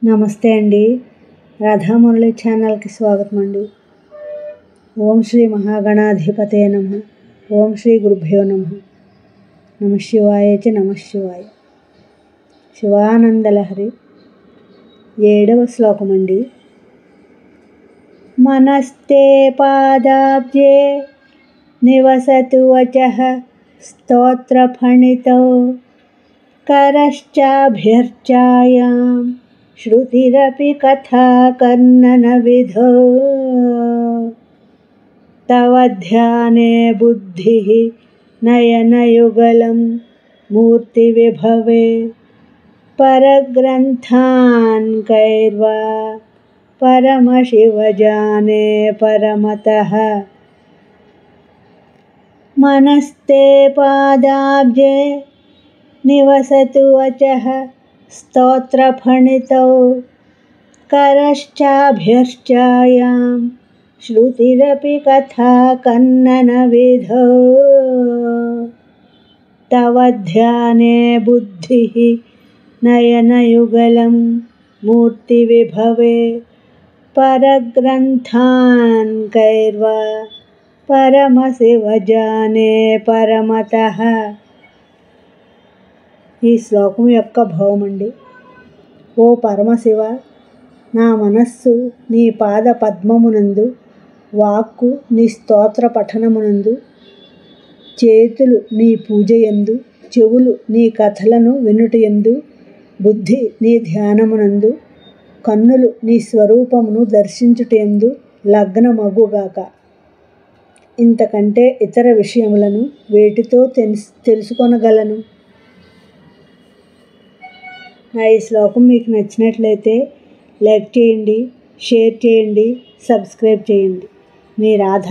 నమస్తే అండి. రాధామురళి ఛానల్కి స్వాగతం అండి. ఓం శ్రీ మహాగణాధిపతే నమః. ఓం శ్రీ గురుభ్యో నమః. నమ శివాయ చ నమ శివాయ. శివానందలహరి 7వ శ్లోకం అండి. మనస్తే పాదాబ్జే నివసతు వచః స్తోత్రఫణితో करश्चाभ्यर्चायां श्रुतिरपि कथा कर्णनविधौ तव ध्याने बुद्धिः नयनयुगलं मूर्तिविभवे परग्रन्थान् कैर्वा परमशिवजाने परमतः मनस्ते पादाब्जे निवसतु वचः स्तोत्रफणितौ करश्चाभ्यर्चायां श्रुतिरपि कथा कन्ननविधौ तव ध्याने बुद्धिः नयनयुगलं मूर्तिविभवे परग्रन्थान् कैर्वा परमशिवजाने परमतः. ఈ శ్లోకం యొక్క భావం అండి. ఓ పరమశివ, నా మనస్సు నీ పాద పద్మమునందు, వాక్కు నీ స్తోత్ర పఠనమునందు, చేతులు నీ పూజయందు, చెవులు నీ కథలను వినుటయందు, బుద్ధి నీ ధ్యానమునందు, కన్నులు నీ స్వరూపమును దర్శించుటయందు లగ్నమగుగాక. ఇంతకంటే ఇతర విషయములను వేటితో తెలుసుకొనగలను? నా ఈ శ్లోకం మీకు నచ్చినట్లయితే లైక్ చేయండి, షేర్ చేయండి, సబ్స్క్రైబ్ చేయండి. మీ రాధ.